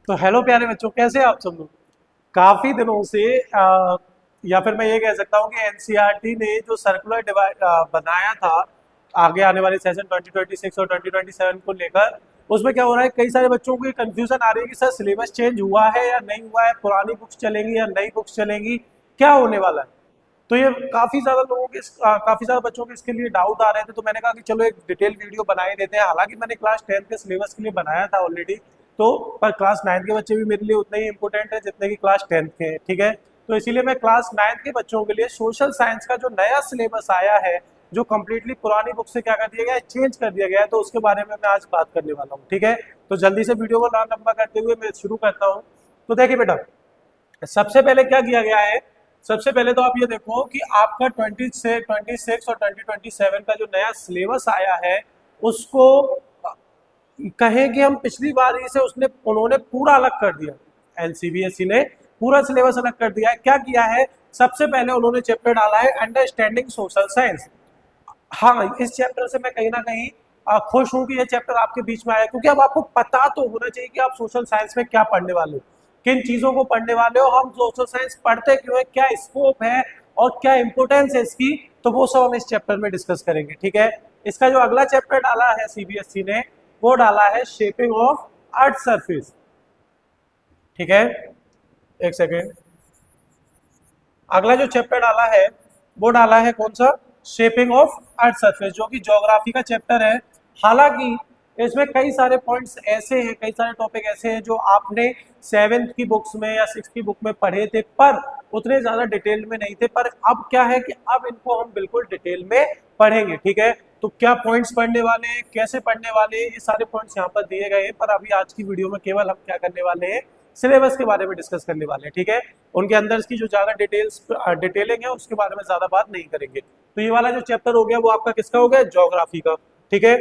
तो हेलो प्यारे बच्चों, कैसे हैं आप सब लोग। काफी दिनों से या फिर मैं ये कह सकता हूँ कि एनसीईआरटी ने जो सर्कुलर डिवाइड बनाया था आगे आने वाले सेशन 2026 और 2027 को लेकर, उसमें क्या हो रहा है, कई सारे बच्चों को कंफ्यूजन आ रही है कि सर सिलेबस चेंज हुआ है या नहीं हुआ है, पुरानी बुक्स चलेंगी या नई बुक्स चलेंगी, क्या होने वाला है। तो ये काफी ज्यादा लोगों के काफी ज्यादा बच्चों के इसके लिए डाउट आ रहे थे, तो मैंने कहा कि चलो एक डिटेल वीडियो बना ही देते हैं। हालांकि मैंने क्लास 10th के सिलेबस के लिए बनाया था ऑलरेडी, तो पर क्लास 9th के बच्चे भी मेरे लिए उतने ही इंपॉर्टेंट है जितने की क्लास 10th के हैं, ठीक है। तो इसीलिए मैं क्लास 9th के बच्चों के लिए सोशल साइंस का जो नया सिलेबस आया है, जो कम्प्लीटली पुरानी बुक से क्या कर दिया गया है, चेंज कर दिया गया है, तो उसके बारे में मैं आज बात करने वाला हूँ, ठीक है। तो जल्दी से वीडियो को ना लंबा करते हुए मैं शुरू करता हूँ। तो देखिए बेटा, सबसे पहले क्या किया गया है। सबसे पहले तो आप ये देखो कि आपका 26 और 2027 का जो नया सिलेबस आया है, उसको कहें कि हम पिछली बार ही से उन्होंने पूरा अलग कर दिया। एनसीबीएसई ने पूरा सिलेबस अलग कर दिया है। क्या किया है, सबसे पहले उन्होंने चैप्टर डाला है अंडरस्टैंडिंग सोशल साइंस। हाँ, इस चैप्टर से मैं कहीं ना कहीं खुश हूं कि ये चैप्टर आपके बीच में आया, क्योंकि अब आपको पता तो होना चाहिए कि आप सोशल साइंस में क्या पढ़ने वाले हो, किन चीजों को पढ़ने वाले हो, हम सोशल साइंस पढ़ते क्यों है, क्या स्कोप है और क्या इंपोर्टेंस है इसकी। तो वो सब हम इस चैप्टर में डिस्कस करेंगे, ठीक है। इसका जो अगला चैप्टर डाला है सीबीएसई ने, वो डाला है शेपिंग ऑफ अर्थ सरफेस, ठीक है। एक सेकेंड, अगला जो चैप्टर डाला है वो डाला है कौन सा, शेपिंग ऑफ अर्थ सरफेस, जो कि ज्योग्राफी का चैप्टर है। हालांकि इसमें कई सारे पॉइंट्स ऐसे हैं, कई सारे टॉपिक ऐसे हैं जो आपने 7th की बुक्स में या 6th की बुक में पढ़े थे, पर उतने ज्यादा डिटेल में नहीं थे। पर अब क्या है कि अब इनको हम बिल्कुल डिटेल में पढ़ेंगे, ठीक है। तो क्या पॉइंट्स पढ़ने वाले हैं, कैसे पढ़ने वाले हैं, ये सारे पॉइंट्स यहाँ पर दिए गए हैं। पर अभी आज की वीडियो में केवल हम क्या करने वाले हैं, सिलेबस के बारे में डिस्कस करने वाले हैं, ठीक है। उनके अंदर की जो ज्यादा डिटेलिंग है उसके बारे में ज्यादा बात नहीं करेंगे। तो ये वाला जो चैप्टर हो गया वो आपका किसका हो गया, ज्योग्राफी का, ठीक है।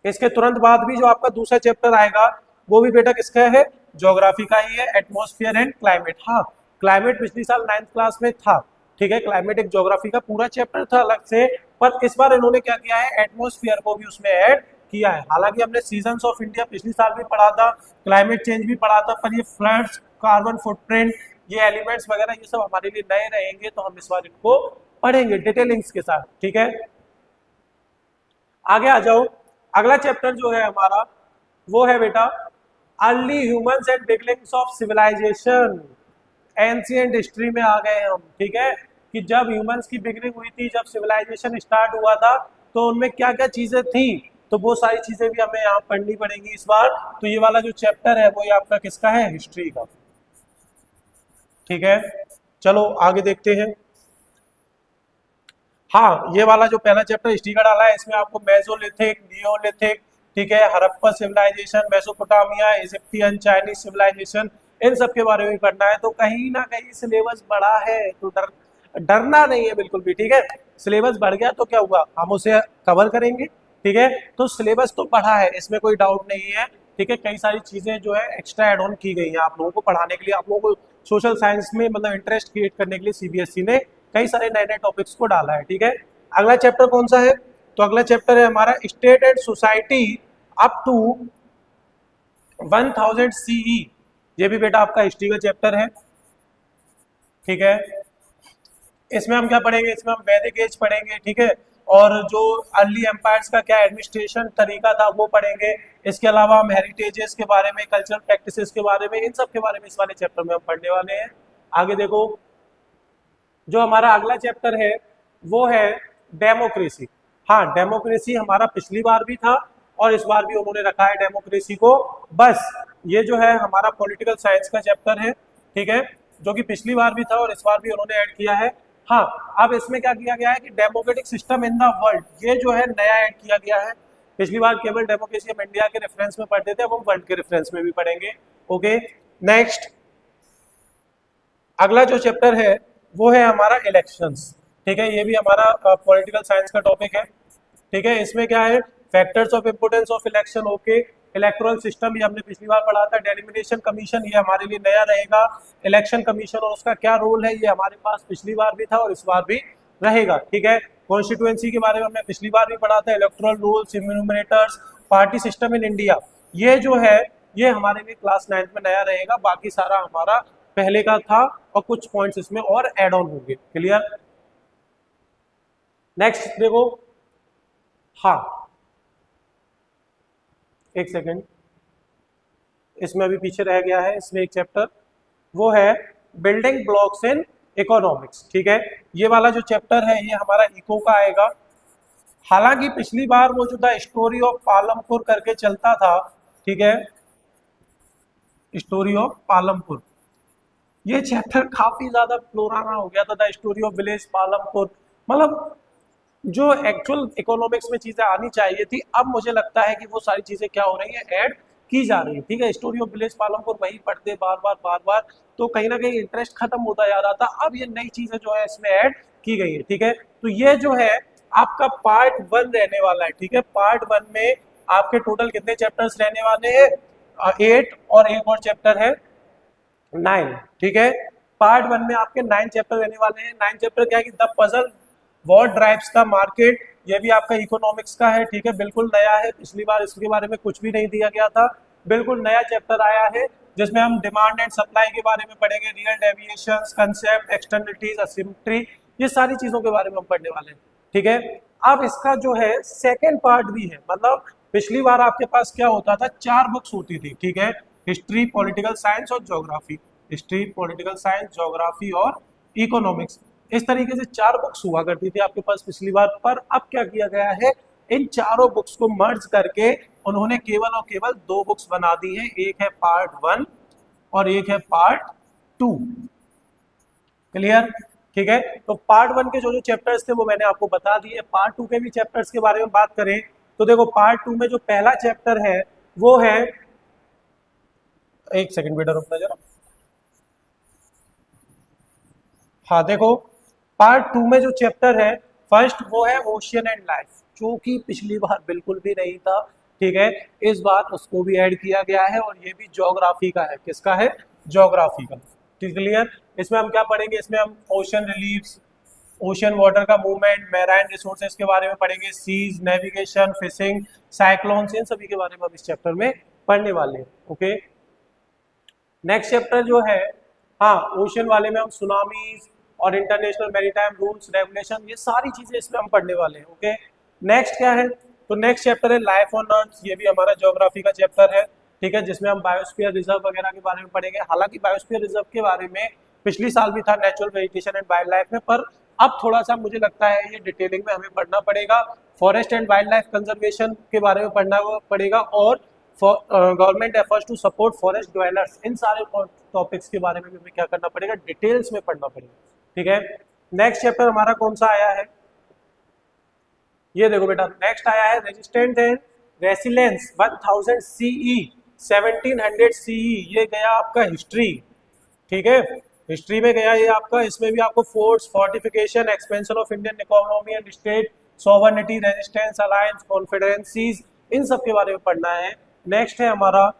इसके तुरंत बाद भी जो आपका दूसरा चैप्टर आएगा वो भी बेटा किसका है, ज्योग्राफी का ही है, एटमॉस्फेयर एंड क्लाइमेट। हाँ, क्लाइमेट पिछली साल 9th क्लास में था, ठीक है। क्लाइमेट एक ज्योग्राफी का पूरा चैप्टर था अलग से, पर इस बार इन्होंने क्या किया है, एटमॉस्फेयर को भी उसमें ऐड किया है। हालांकि हमने सीजन्स ऑफ इंडिया पिछली साल भी पढ़ा था, क्लाइमेट चेंज भी पढ़ा था, पर ये फ्लड्स, कार्बन फुटप्रिंट, ये एलिमेंट्स वगैरह ये सब हमारे लिए नए रहेंगे, तो हम इस बार इनको पढ़ेंगे डिटेलिंग्स के साथ, ठीक है। आगे आ जाओ, अगला चैप्टर जो है हमारा वो है बेटा early humans and beginnings of civilization. Ancient history में आ गए हम, ठीक है, कि जब ह्यूमंस की बिगनिंग हुई थी, जब सिविलाइजेशन स्टार्ट हुआ था, तो उनमें क्या क्या चीजें थी, तो वो सारी चीजें भी हमें यहाँ पढ़नी पड़ेंगी इस बार। तो ये वाला जो चैप्टर है वो ये आपका किसका है, हिस्ट्री का, ठीक है। चलो आगे देखते हैं। हाँ, ये वाला जो पहला चैप्टर हिस्ट्री का डाला है, इसमें आपको मेसोलिथिक, नियोलिथिक, ठीक है, Harappa civilisation, Mesopotamia, Egyptian, Chinese civilisation, इन सब के बारे में पढ़ना है। तो कहीं ना कहीं सिलेबस बड़ा है, तो डरना नहीं है बिल्कुल भी, ठीक है। सिलेबस बढ़ गया तो क्या हुआ, हम उसे कवर करेंगे, ठीक है। तो सिलेबस तो बढ़ा है, इसमें कोई डाउट नहीं है, ठीक है। कई सारी चीजें जो है एक्स्ट्रा एड ऑन की गई हैं आप लोगों को पढ़ाने के लिए, आप लोगों को सोशल साइंस में मतलब इंटरेस्ट क्रिएट करने के लिए सीबीएसई ने कई सारे नए नए टॉपिक्स को डाला है, ठीक है। अगला चैप्टर कौन सा है, तो अगला चैप्टर है हमारा state and society up to 1000 CE. ये भी बेटा आपका हिस्ट्री का चैप्टर है, ठीक है। इसमें हम क्या पढ़ेंगे, इसमें हम वैदिक एज पढ़ेंगे, ठीक है, और जो अर्ली एम्पायर्स का क्या एडमिनिस्ट्रेशन तरीका था वो पढ़ेंगे। इसके अलावा हम हेरिटेजेस के बारे में, कल्चरल प्रैक्टिसेस के बारे में, इन सब के बारे में इस वाले चैप्टर में हम पढ़ने वाले हैं। आगे देखो, जो हमारा अगला चैप्टर है वो है डेमोक्रेसी। हाँ, डेमोक्रेसी हमारा पिछली बार भी था और इस बार भी उन्होंने रखा है डेमोक्रेसी को। बस ये जो है हमारा पॉलिटिकल साइंस का चैप्टर है, ठीक है, जो कि पिछली बार भी था और इस बार भी उन्होंने ऐड किया है। हाँ, अब इसमें क्या किया गया है कि democratic system in the world, ये जो है नया ऐड किया गया है। पिछली बार केवल डेमोक्रेसी हम इंडिया के रेफरेंस में पढ़ते थे, अब हम वर्ल्ड के रेफरेंस में भी पढ़ेंगे। ओके, नेक्स्ट अगला जो चैप्टर है वो है हमारा इलेक्शंस, ठीक है। ये भी हमारा पॉलिटिकल साइंस का टॉपिक है, ठीक है। इसमें क्या है, factors of importance of election, okay. Electoral system ये हमने पिछली बार पढ़ा था। डेलिमिनेशन कमीशन ये हमारे लिए नया रहेगा। इलेक्शन कमीशन और उसका क्या रोल है ये हमारे पास पिछली बार भी था और इस बार भी रहेगा, ठीक है। कॉन्स्टिट्यूएंसी के बारे में हमने पिछली बार भी पढ़ा था। Electoral rules, enumerators, party system in India, ये जो है ये हमारे लिए क्लास 9th में नया रहेगा, बाकी सारा हमारा पहले का था और कुछ पॉइंट्स इसमें और एड ऑन होंगे। क्लियर? नेक्स्ट देखो, हाँ एक सेकेंड, इसमें अभी पीछे रह गया है, इसमें एक चैप्टर वो है बिल्डिंग ब्लॉक्स इन इकोनॉमिक्स। ठीक है, ये वाला जो चैप्टर है ये हमारा इको का आएगा। हालांकि पिछली बार वो जो द स्टोरी ऑफ पालमपुर करके चलता था, ठीक है, स्टोरी ऑफ पालमपुर, ये चैप्टर काफी ज्यादा पुराना हो गया था। The story of village Palampur, मतलब जो एक्चुअल इकोनॉमिक्स में चीजें आनी चाहिए थी, अब मुझे लगता है कि वो सारी चीजें क्या हो रही है, ऐड की जा रही है। ठीक है, स्टोरी ऑफ विलेज पालमपुर वही पढ़ते बार बार, तो कहीं ना कहीं इंटरेस्ट खत्म होता जा रहा था। अब ये नई चीजें जो है इसमें ऐड की गई है। ठीक है, तो ये जो है आपका पार्ट 1 रहने वाला है। ठीक है, पार्ट 1 में आपके टोटल कितने चैप्टर्स रहने वाले हैं, 8, और एक और चैप्टर है 9। ठीक है, पार्ट 1 में आपके 9 चैप्टर रहने वाले हैं। 9 चैप्टर क्या है कि the puzzle what drives the market, ये भी आपका इकोनॉमिक्स का है। ठीक है, बिल्कुल नया है, पिछली बार इसके बारे में कुछ भी नहीं दिया गया था, बिल्कुल नया चैप्टर आया है जिसमें हम डिमांड एंड सप्लाई के बारे में पढ़ेंगे, real deviations, concept, externalities, asymmetry, ये सारी चीजों के बारे में हम पढ़ने वाले हैं। ठीक है, अब इसका जो है सेकेंड पार्ट भी है, मतलब पिछली बार आपके पास क्या होता था, 4 बुक्स होती थी। ठीक है, हिस्ट्री, पॉलिटिकल साइंस और geography, history, political science, geography और इकोनॉमिक्स, इस तरीके से 4 बुक्स हुआ करती थी आपके पास पिछली बार। पर अब क्या किया गया है, इन चारों बुक्स को मर्ज करके उन्होंने केवल और केवल 2 बुक्स बना दी है, एक है पार्ट 1 और एक है पार्ट 2। क्लियर? ठीक है, तो पार्ट 1 के जो जो चैप्टर्स थे वो मैंने आपको बता दिए। पार्ट 2 के भी चैप्टर्स के बारे में बात करें तो देखो, पार्ट 2 में जो पहला चैप्टर है वो है, एक सेकंड बेटा रुकना जरा, हाँ देखो, पार्ट 2 में जो चैप्टर है फर्स्ट वो है ओशियन एंड लाइफ, जो कि पिछली बार बिल्कुल भी नहीं था। ठीक है, इस बार उसको भी ऐड किया गया है और ये भी ज्योग्राफी का है। किसका है? ज्योग्राफी का। ठीक, क्लियर? इसमें हम क्या पढ़ेंगे, इसमें हम ओशन रिलीफ्स, ओशन वाटर का मूवमेंट, मैराइन रिसोर्सेज के बारे में पढ़ेंगे, सीज, नेविगेशन, फिशिंग, साइक्लोन्स, इन सभी के बारे में हम इस चैप्टर में पढ़ने वाले हैं। ओके, नेक्स्ट चैप्टर जो है, हाँ ओशन वाले में हम सुनामीज और इंटरनेशनल मैरीटाइम रूल्स रेगुलेशन, ये सारी चीजें इसमें हम पढ़ने वाले हैं। ओके, नेक्स्ट क्या है, तो नेक्स्ट चैप्टर है लाइफ ऑन अर्थ, ये भी हमारा ज्योग्राफी का चैप्टर है। ठीक है, जिसमें हम बायोस्फीयर रिजर्व वगैरह के बारे में पढ़ेंगे। हालांकि बायोस्फीयर रिजर्व के बारे में पिछली साल भी था natural vegetation and wild life में, पर अब थोड़ा सा मुझे लगता है ये डिटेलिंग में हमें पढ़ना पड़ेगा। Forest and wild life conservation के बारे में पढ़ना पड़ेगा और government efforts to support forest dwellers, इन सारे टॉपिक्स के बारे में भी हमें क्या करना पड़ेगा, डिटेल्स में पढ़ना पड़ेगा। ठीक है, नेक्स्ट चैप्टर हमारा कौन सा आया है, ये देखो बेटा, नेक्स्ट आया है resistant and resilience 1000 CE 1700 CE, ये गया आपका हिस्ट्री। ठीक है, हिस्ट्री में गया ये आपका, इसमें भी आपको forts, fortification, expansion of Indian economy and state sovereignty, resistance, alliance, confederacies, इन सब के बारे में पढ़ना है। नेक्स्ट है हमारा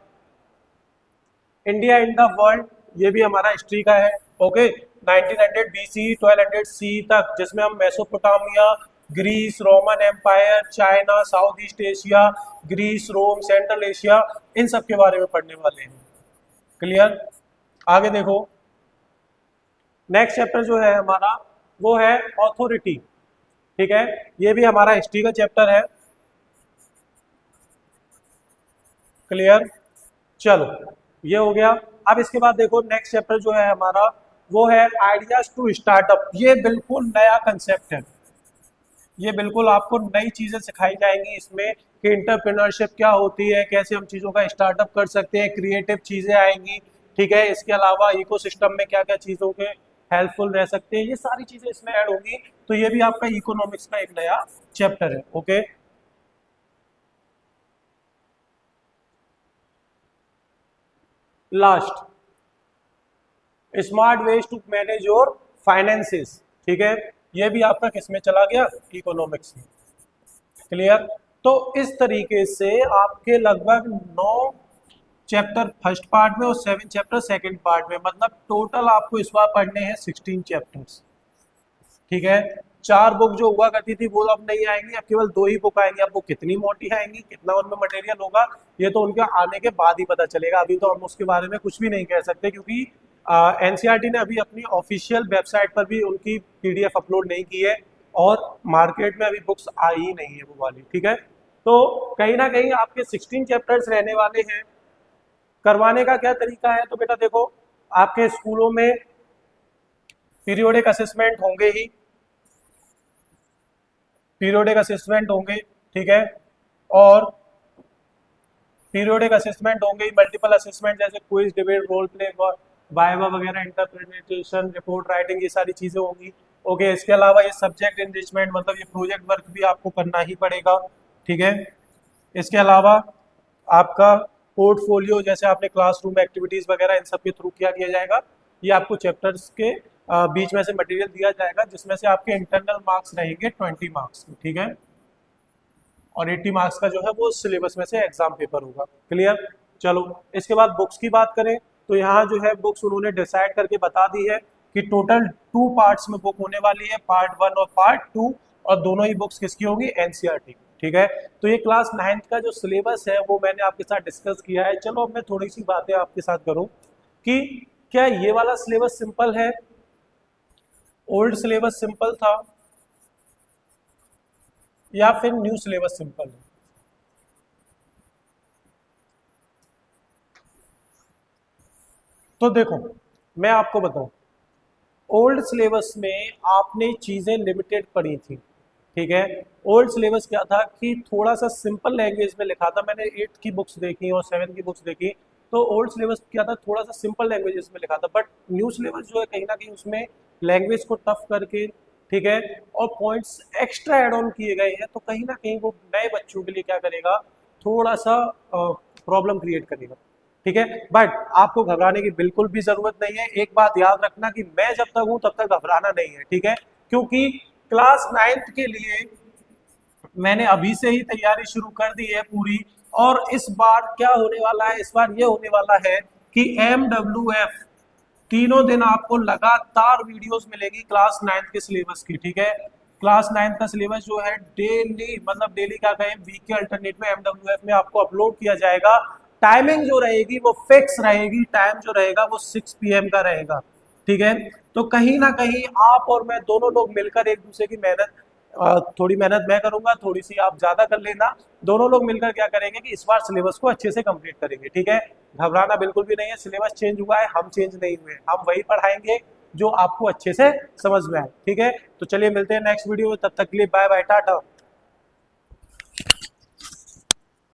इंडिया इन द वर्ल्ड, ये भी हमारा हिस्ट्री का है। ओके, 1900 BC 1200 CE तक, जिसमें हम Mesopotamia, Greece, Roman Empire, China, South East Asia, Greece, Rome, Central Asia, इन सब के बारे में पढ़ने वाले हैं। क्लियर? आगे देखो, नेक्स्ट चैप्टर जो है हमारा वो है ऑथोरिटी। ठीक है, ये भी हमारा हिस्ट्री का चैप्टर है। क्लियर? चलो, ये हो गया। अब इसके बाद देखो, नेक्स्ट चैप्टर जो है हमारा वो है आइडियाज टू स्टार्टअप। ये बिल्कुल नया कंसेप्ट है, ये बिल्कुल आपको नई चीजें सिखाई जाएंगी इसमें कि इंटरप्रेन्योरशिप क्या होती है, कैसे हम चीजों का स्टार्टअप कर सकते हैं, क्रिएटिव चीजें आएंगी। ठीक है, इसके अलावा इकोसिस्टम में क्या क्या चीजों के हेल्पफुल रह सकते हैं, ये सारी चीजें इसमें ऐड होंगी। तो ये भी आपका इकोनॉमिक्स का एक नया चैप्टर है। Okay, last, smart ways to manage your finances. ठीक है, ये भी आपका किसमें चला गया, इकोनॉमिक्स में। क्लियर? तो इस तरीके से आपके लगभग 9 चैप्टर फर्स्ट पार्ट में और 7 चैप्टर सेकंड पार्ट में, मतलब टोटल आपको इस बार पढ़ने हैं 16 चैप्टर्स। ठीक है, 4 बुक जो हुआ करती थी वो अब नहीं आएंगी, अब केवल 2 ही बुक आएंगी। अब वो कितनी मोटी आएंगी, कितना उनमें मटेरियल होगा, ये तो उनके आने के बाद ही पता चलेगा। अभी तो हम उसके बारे में कुछ भी नहीं कह सकते, क्योंकि एनसीईआरटी ने अभी अपनी ऑफिशियल वेबसाइट पर भी उनकी पीडीएफ अपलोड नहीं की है, और मार्केट में अभी बुक्स आई ही नहीं है वो वाली, ठीक है। तो कहीं ना कहीं आपके 16 चैप्टर्स रहने वाले हैं। करवाने का क्या तरीका है, तो बेटा देखो, आपके स्कूलों में पीरियोडिक असेसमेंट होंगे ही, पीरियोडिक असेसमेंट होंगे, ठीक है। और पीरियोडिक असेसमेंट होंगे, मल्टीपल असेसमेंट जैसे quiz, debate, role play, viva वगैरह, इंटरप्रिटेशन, रिपोर्ट राइटिंग, ये सारी चीजें होंगी। ओके, इसके अलावा ये सब्जेक्ट एनरिचमेंट, मतलब ये प्रोजेक्ट वर्क भी आपको करना ही पड़ेगा, ठीक है। इसके अलावा आपका पोर्टफोलियो, जैसे आपने क्लासरूम एक्टिविटीज वगैरह, इन सब के थ्रू किया जाएगा। ये आपको चैप्टर्स के बीच में से मटेरियल दिया जाएगा, जिसमें से आपके इंटरनल मार्क्स रहेंगे 20 मार्क्स, ठीक है। और 80 मार्क्स का जो है वो सिलेबस में से एग्जाम पेपर होगा। क्लियर। चलो, इसके बाद बुक्स की बात करें तो यहाँ जो है बुक्स उन्होंने डिसाइड करके बता दी है कि टोटल 2 पार्ट्स में बुक होने वाली है, पार्ट 1 और पार्ट 2, और दोनों ही बुक्स किसकी होंगी, एनसीईआरटी, ठीक है। तो ये क्लास 9th का जो सिलेबस है वो मैंने आपके साथ डिस्कस किया है। चलो अब मैं थोड़ी सी बातें आपके साथ करूं कि क्या ये वाला सिलेबस सिंपल है, ओल्ड सिलेबस सिंपल था, या फिर न्यू सिलेबस सिंपल है। तो देखो, मैं आपको बताऊं, ओल्ड सिलेबस में आपने चीजें लिमिटेड पढ़ी थी, ठीक है। ओल्ड सिलेबस क्या था कि थोड़ा सा सिंपल लैंग्वेज में लिखा था। मैंने 8th की बुक्स देखी और 7th की बुक्स देखी, तो ओल्ड सिलेबस क्या था, थोड़ा सा सिंपल लैंग्वेजेस में लिखा था। बट न्यू सिलेबस जो है कहीं ना कहीं उसमें लैंग्वेज को टफ करके, ठीक है, और पॉइंट्स एक्स्ट्रा एड ऑन किए गए हैं, तो कहीं ना कहीं वो नए बच्चों के लिए क्या करेगा, थोड़ा सा प्रॉब्लम क्रिएट करेगा, ठीक है। बट आपको घबराने की बिल्कुल भी जरूरत नहीं है। एक बात याद रखना कि मैं जब तक हूं तब तक घबराना नहीं है, ठीक है, क्योंकि क्लास 9th के लिए मैंने अभी से ही तैयारी शुरू कर दी है पूरी। और इस बार क्या होने वाला है, इस बार ये होने वाला है कि MWF तीनों दिन आपको लगातार वीडियोस मिलेगी क्लास 9th के सिलेबस की, ठीक है। क्लास 9th का सिलेबस जो है डेली, मतलब डेली क्या कहें, वीक के अल्टरनेट में MWF में आपको अपलोड किया जाएगा। टाइमिंग जो रहेगी वो फिक्स रहेगी, टाइम जो रहेगा वो 6 PM का रहेगा, ठीक है। तो कहीं ना कहीं आप और मैं दोनों लोग मिलकर एक दूसरे की मेहनत, थोड़ी मेहनत मैं करूंगा, थोड़ी सी आप ज्यादा कर लेना, दोनों लोग मिलकर क्या करेंगे कि इस बार सिलेबस को अच्छे से कंप्लीट करेंगे, ठीक है। घबराना बिल्कुल भी नहीं है, सिलेबस चेंज हुआ है, हम चेंज नहीं हुए, हम वही पढ़ाएंगे जो आपको अच्छे से समझ में आए, ठीक है। तो चलिए मिलते हैं नेक्स्ट वीडियो में, तब तक के लिए बाय बाय, टाटा।